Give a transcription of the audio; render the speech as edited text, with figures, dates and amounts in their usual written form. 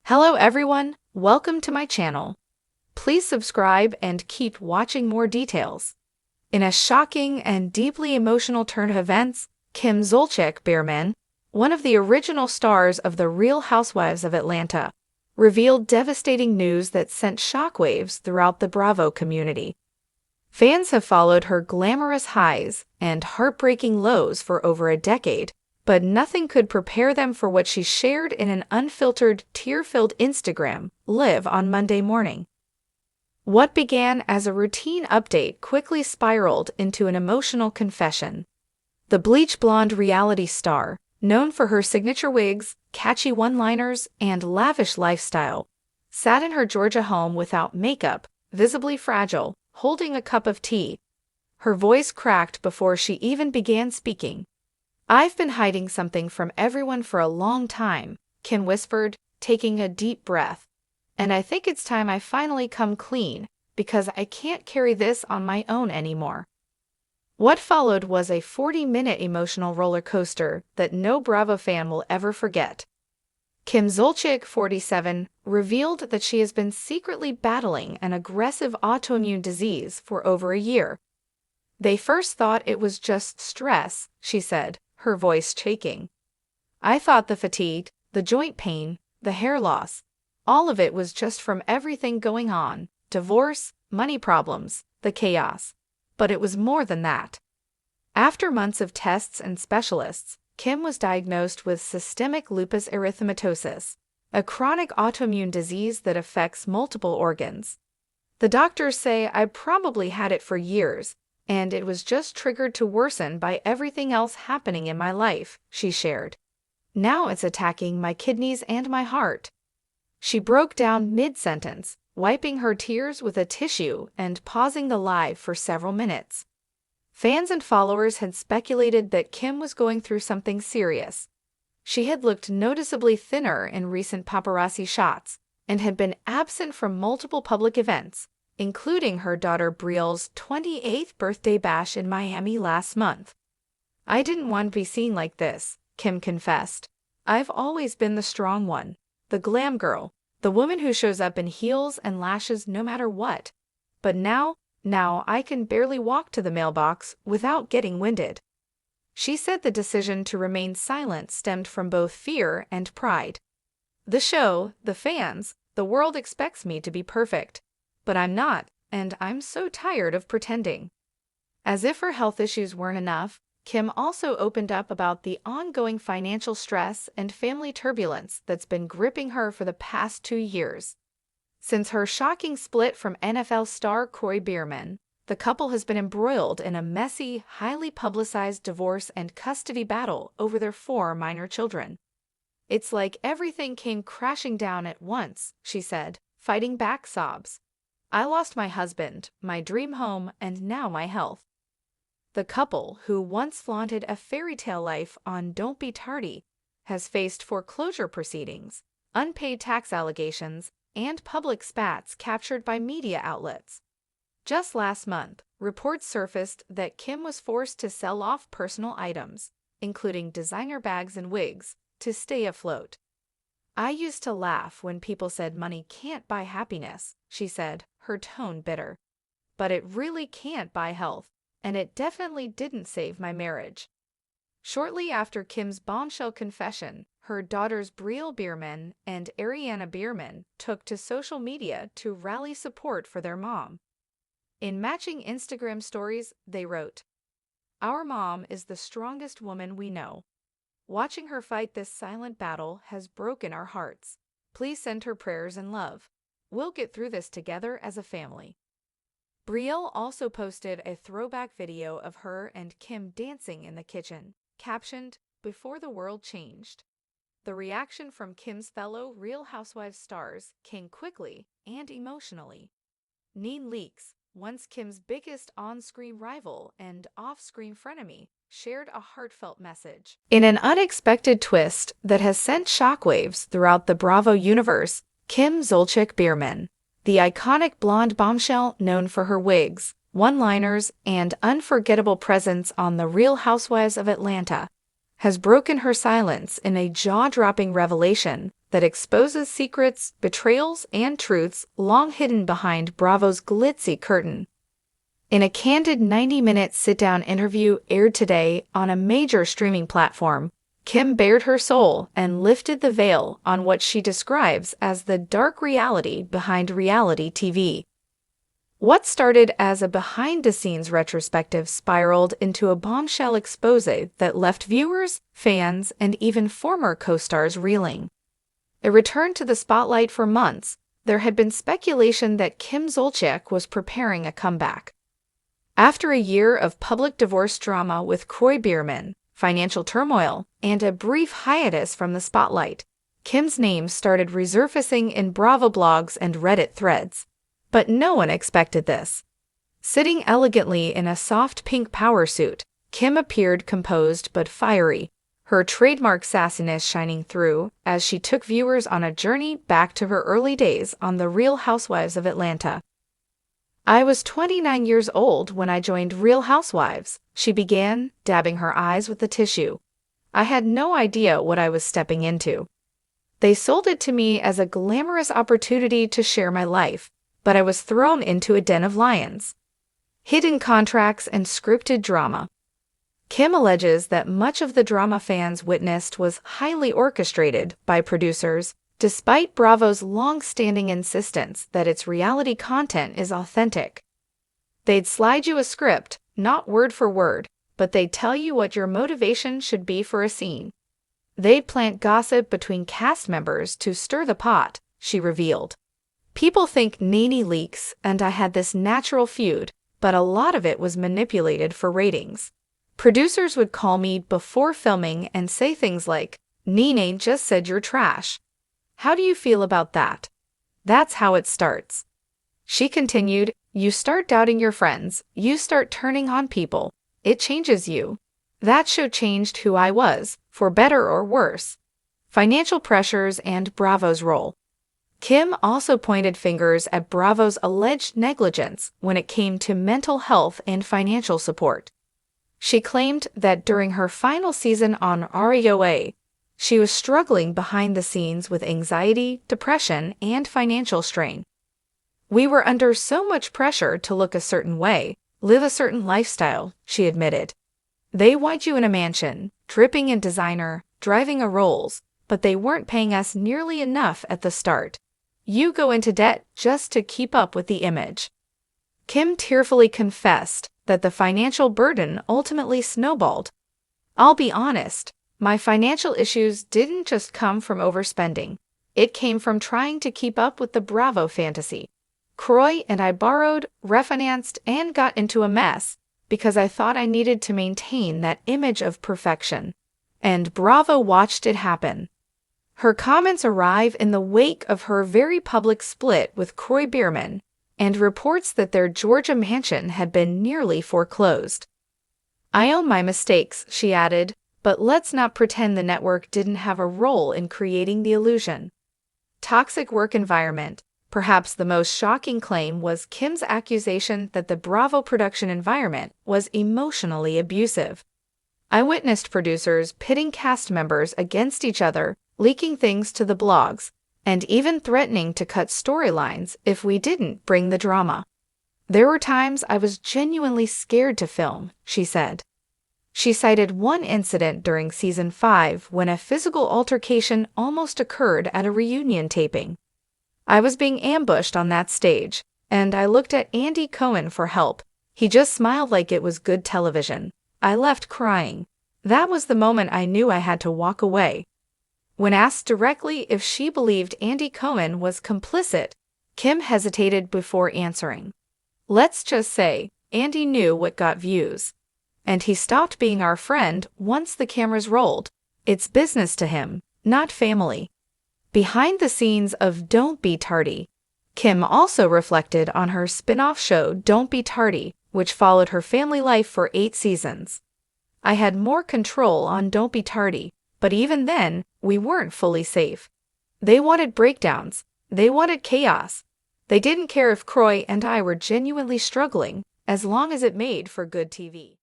Hello everyone, welcome to my channel. Please subscribe and keep watching more details. In a shocking and deeply emotional turn of events, Kim Zolciak Biermann, one of the original stars of The Real Housewives of Atlanta, revealed devastating news that sent shockwaves throughout the Bravo community. Fans have followed her glamorous highs and heartbreaking lows for over a decade, but nothing could prepare them for what she shared in an unfiltered, tear-filled Instagram Live on Monday morning. What began as a routine update quickly spiraled into an emotional confession. The bleach blonde reality star, known for her signature wigs, catchy one-liners, and lavish lifestyle, sat in her Georgia home without makeup, visibly fragile, holding a cup of tea. Her voice cracked before she even began speaking. "I've been hiding something from everyone for a long time," Kim whispered, taking a deep breath. "And I think it's time I finally come clean, because I can't carry this on my own anymore." What followed was a 40-minute emotional roller coaster that no Bravo fan will ever forget. Kim Zolciak, 47, revealed that she has been secretly battling an aggressive autoimmune disease for over a year. "They first thought it was just stress," she said, her voice shaking. "I thought the fatigue, the joint pain, the hair loss, all of it was just from everything going on, divorce, money problems, the chaos. But it was more than that." After months of tests and specialists, Kim was diagnosed with systemic lupus erythematosus, a chronic autoimmune disease that affects multiple organs. "The doctors say I probably had it for years, and it was just triggered to worsen by everything else happening in my life," she shared. "Now it's attacking my kidneys and my heart." She broke down mid-sentence, wiping her tears with a tissue and pausing the live for several minutes. Fans and followers had speculated that Kim was going through something serious. She had looked noticeably thinner in recent paparazzi shots and had been absent from multiple public events, including her daughter Brielle's 28th birthday bash in Miami last month. "I didn't want to be seen like this," Kim confessed. "I've always been the strong one, the glam girl, the woman who shows up in heels and lashes no matter what. But now I can barely walk to the mailbox without getting winded." She said the decision to remain silent stemmed from both fear and pride. "The show, the fans, the world expects me to be perfect. But I'm not, and I'm so tired of pretending." As if her health issues weren't enough, Kim also opened up about the ongoing financial stress and family turbulence that's been gripping her for the past 2 years. Since her shocking split from NFL star Corey Biermann, the couple has been embroiled in a messy, highly publicized divorce and custody battle over their 4 minor children. "It's like everything came crashing down at once," she said, fighting back sobs. "I lost my husband, my dream home, and now my health." The couple, who once flaunted a fairy tale life on Don't Be Tardy, has faced foreclosure proceedings, unpaid tax allegations, and public spats captured by media outlets. Just last month, reports surfaced that Kim was forced to sell off personal items, including designer bags and wigs, to stay afloat. "I used to laugh when people said money can't buy happiness," she said, her tone bitter. "But it really can't buy health, and it definitely didn't save my marriage." Shortly after Kim's bombshell confession, her daughters Brielle Biermann and Ariana Biermann took to social media to rally support for their mom. In matching Instagram stories, they wrote, "Our mom is the strongest woman we know. Watching her fight this silent battle has broken our hearts. Please send her prayers and love. We'll get through this together as a family." Brielle also posted a throwback video of her and Kim dancing in the kitchen, captioned, "Before the world changed." The reaction from Kim's fellow Real Housewives stars came quickly and emotionally. Nene Leakes, once Kim's biggest on-screen rival and off-screen frenemy, shared a heartfelt message. In an unexpected twist that has sent shockwaves throughout the Bravo universe, Kim Zolciak Biermann, the iconic blonde bombshell known for her wigs, one-liners, and unforgettable presence on The Real Housewives of Atlanta, has broken her silence in a jaw-dropping revelation that exposes secrets, betrayals, and truths long hidden behind Bravo's glitzy curtain. In a candid 90-minute sit-down interview aired today on a major streaming platform, Kim bared her soul and lifted the veil on what she describes as the dark reality behind reality TV. What started as a behind-the-scenes retrospective spiraled into a bombshell expose that left viewers, fans, and even former co-stars reeling. It returned to the spotlight for months. There had been speculation that Kim Zolciak was preparing a comeback. After a year of public divorce drama with Kroy Biermann, financial turmoil, and a brief hiatus from the spotlight, Kim's name started resurfacing in Bravo blogs and Reddit threads. But no one expected this. Sitting elegantly in a soft pink power suit, Kim appeared composed but fiery, her trademark sassiness shining through as she took viewers on a journey back to her early days on The Real Housewives of Atlanta. "I was 29 years old when I joined Real Housewives," she began, dabbing her eyes with the tissue. "I had no idea what I was stepping into. They sold it to me as a glamorous opportunity to share my life, but I was thrown into a den of lions. Hidden contracts and scripted drama." Kim alleges that much of the drama fans witnessed was highly orchestrated by producers, despite Bravo's long-standing insistence that its reality content is authentic. "They'd slide you a script, not word for word, but they'd tell you what your motivation should be for a scene. They'd plant gossip between cast members to stir the pot," she revealed. "People think Nene leaks and I had this natural feud, but a lot of it was manipulated for ratings. Producers would call me before filming and say things like, 'Nene just said you're trash. How do you feel about that?' That's how it starts." She continued, "You start doubting your friends, you start turning on people. It changes you. That show changed who I was, for better or worse." Financial pressures and Bravo's role. Kim also pointed fingers at Bravo's alleged negligence when it came to mental health and financial support. She claimed that during her final season on REOA, she was struggling behind the scenes with anxiety, depression, and financial strain. "We were under so much pressure to look a certain way, live a certain lifestyle," she admitted. "They want you in a mansion, dripping in designer, driving a Rolls, but they weren't paying us nearly enough at the start. You go into debt just to keep up with the image." Kim tearfully confessed that the financial burden ultimately snowballed. "I'll be honest, my financial issues didn't just come from overspending. It came from trying to keep up with the Bravo fantasy. Kroy and I borrowed, refinanced, and got into a mess because I thought I needed to maintain that image of perfection. And Bravo watched it happen." Her comments arrive in the wake of her very public split with Kroy Biermann and reports that their Georgia mansion had been nearly foreclosed. "I own my mistakes," she added, "but let's not pretend the network didn't have a role in creating the illusion." Toxic work environment. Perhaps the most shocking claim was Kim's accusation that the Bravo production environment was emotionally abusive. "I witnessed producers pitting cast members against each other, leaking things to the blogs, and even threatening to cut storylines if we didn't bring the drama. There were times I was genuinely scared to film," she said. She cited one incident during season 5 when a physical altercation almost occurred at a reunion taping. "I was being ambushed on that stage, and I looked at Andy Cohen for help. He just smiled like it was good television. I left crying. That was the moment I knew I had to walk away." When asked directly if she believed Andy Cohen was complicit, Kim hesitated before answering. "Let's just say, Andy knew what got views. And he stopped being our friend once the cameras rolled. It's business to him, not family." Behind the scenes of Don't Be Tardy, Kim also reflected on her spin-off show Don't Be Tardy, which followed her family life for 8 seasons. "I had more control on Don't Be Tardy, but even then, we weren't fully safe. They wanted breakdowns. They wanted chaos. They didn't care if Kroy and I were genuinely struggling, as long as it made for good TV."